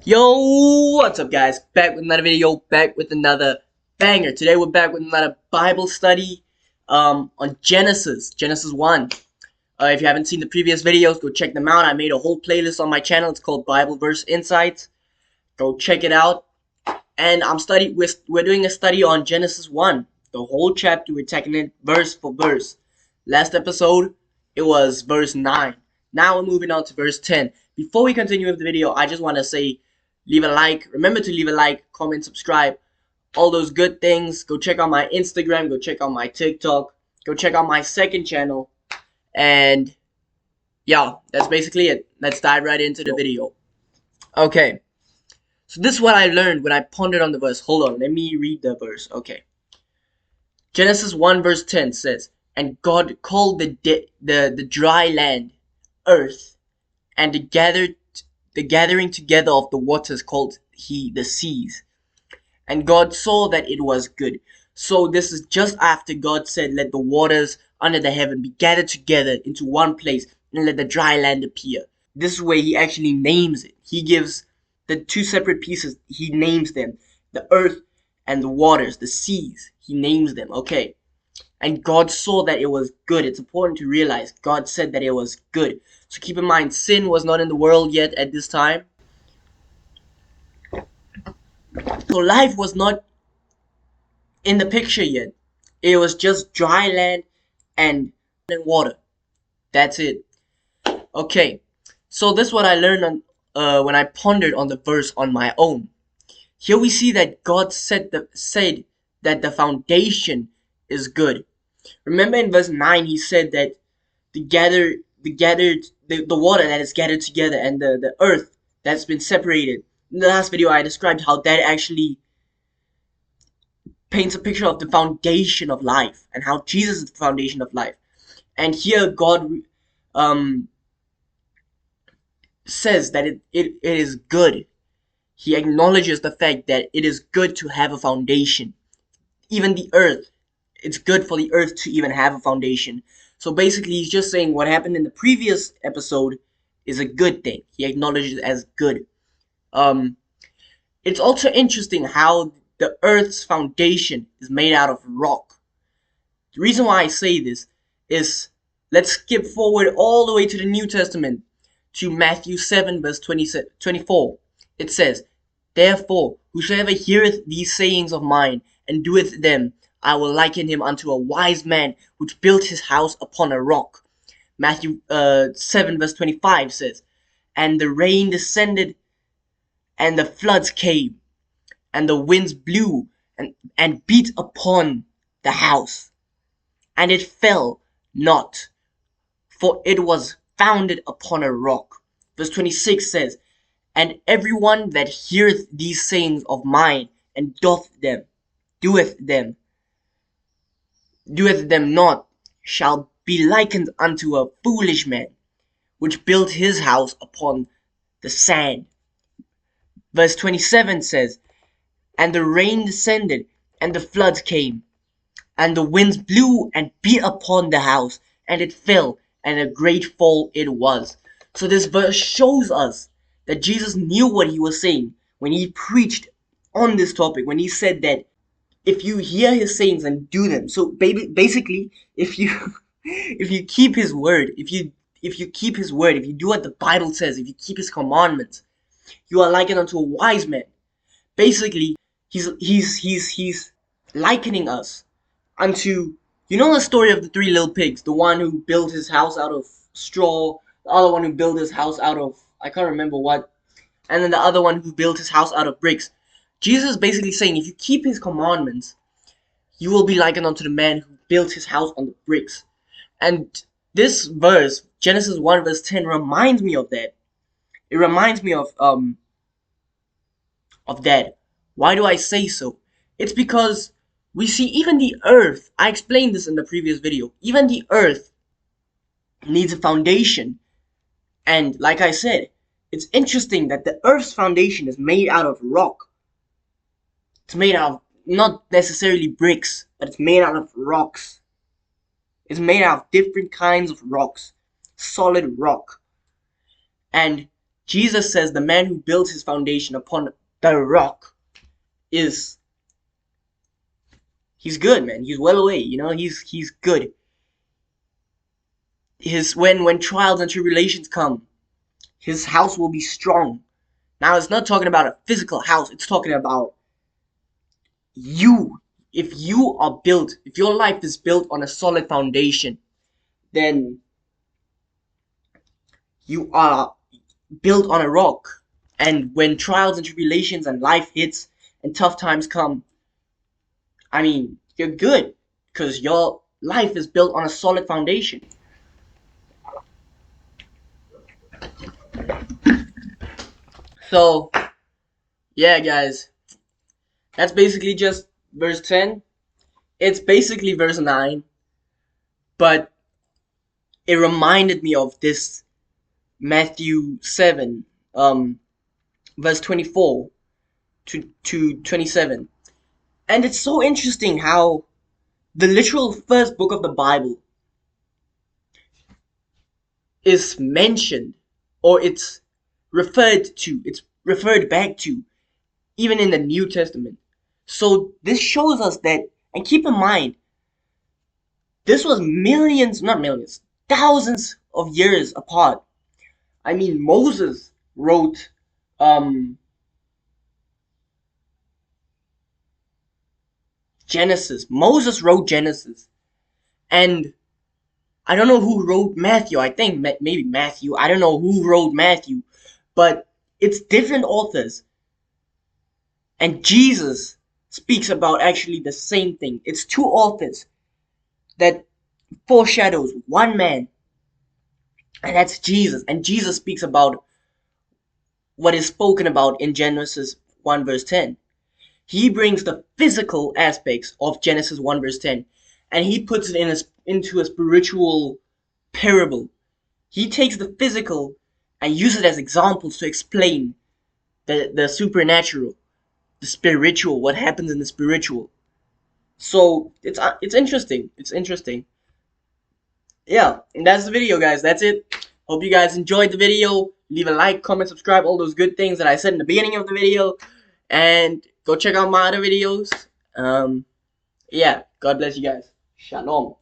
Yo, what's up guys? Back with another video, back with another banger. Today we're back with another Bible study on Genesis 1. If you haven't seen the previous videos, go check them out. I made a whole playlist on my channel. It's called Bible Verse Insights. Go check it out. And we're doing a study on Genesis 1. The whole chapter, we're taking it verse for verse. Last episode, it was verse 9. Now we're moving on to verse 10. Before we continue with the video, I just want to say, leave a like. Remember to leave a like, comment, subscribe, all those good things. Go check out my Instagram, go check out my TikTok, go check out my second channel. And yeah, that's basically it. Let's dive right into the video. Okay, so this is what I learned when I pondered on the verse. Hold on, let me read the verse. Okay, Genesis 1 verse 10 says, "And God called the dry land earth, and the gathering together of the waters called he the seas. And God saw that it was good." So this is just after God said, "Let the waters under the heaven be gathered together into one place, and let the dry land appear." This is where he actually names it. He gives the two separate pieces, he names them. The earth and the waters, the seas, he names them. Okay. And God saw that it was good. It's important to realize God said that it was good. So keep in mind, sin was not in the world yet at this time. So life was not in the picture yet. It was just dry land and water. That's it. Okay. So this is what I learned when I pondered on the verse on my own. Here we see that God said that the foundation is good. Remember in verse 9 he said that the water that is gathered together and the earth that's been separated. In the last video I described how that actually paints a picture of the foundation of life and how Jesus is the foundation of life. And here God says that it is good. He acknowledges the fact that it is good to have a foundation. Even the earth, it's good for the earth to even have a foundation. So basically he's just saying what happened in the previous episode is a good thing. He acknowledges it as good. It's also interesting how the earth's foundation is made out of rock. The reason why I say this is, let's skip forward all the way to the New Testament, to Matthew 7 verse 24. It says, "Therefore, whosoever heareth these sayings of mine, and doeth them, I will liken him unto a wise man, which built his house upon a rock." Matthew 7 verse 25 says, "And the rain descended, and the floods came, and the winds blew, and beat upon the house, and it fell not, for it was founded upon a rock." Verse 26 says, "And everyone that heareth these sayings of mine, and doeth them not, shall be likened unto a foolish man, which built his house upon the sand." Verse 27 says, "And the rain descended, and the floods came, and the winds blew and beat upon the house, and it fell, and a great fall it was." So this verse shows us that Jesus knew what he was saying when he preached on this topic, when he said that if you hear his sayings and do them. So basically, if you keep his word, if you do what the Bible says, if you keep his commandments, you are likened unto a wise man. Basically, he's likening us unto, you know, the story of the three little pigs, the one who built his house out of straw, the other one who built his house out of, I can't remember what, and then the other one who built his house out of bricks. Jesus is basically saying, if you keep his commandments, you will be likened unto the man who built his house on the bricks. And this verse, Genesis 1 verse 10, reminds me of that. It reminds me of that. Why do I say so? It's because we see even the earth, I explained this in the previous video, even the earth needs a foundation. And like I said, it's interesting that the earth's foundation is made out of rock. It's made out of not necessarily bricks, but it's made out of rocks. It's made out of different kinds of rocks. Solid rock. And Jesus says the man who builds his foundation upon the rock he's good, man. He's well away, he's good. When trials and tribulations come, his house will be strong. Now it's not talking about a physical house, it's talking about you. If your life is built on a solid foundation, then you are built on a rock. And when trials and tribulations and life hits and tough times come, I mean, you're good because your life is built on a solid foundation. So, yeah, guys, that's basically just verse 10. It's basically verse 9, but it reminded me of this Matthew 7, verse 24 to 27. And it's so interesting how the literal first book of the Bible is mentioned, or it's referred back to, even in the New Testament. So this shows us that, and keep in mind, this was thousands of years apart. I mean, Moses wrote Genesis. Moses wrote Genesis. And I don't know who wrote Matthew. I think maybe Matthew. I don't know who wrote Matthew. But it's different authors. And Jesus speaks about actually the same thing. It's two authors that foreshadows one man. And that's Jesus. And Jesus speaks about what is spoken about in Genesis 1 verse 10. He brings the physical aspects of Genesis 1 verse 10 and he puts it into a spiritual parable. He takes the physical and uses it as examples to explain the supernatural, the spiritual, what happens in the spiritual. So it's interesting. It's interesting. Yeah, and that's the video, guys. That's it. Hope you guys enjoyed the video. Leave a like, comment, subscribe, all those good things that I said in the beginning of the video. And go check out my other videos. Yeah, God bless you guys. Shalom.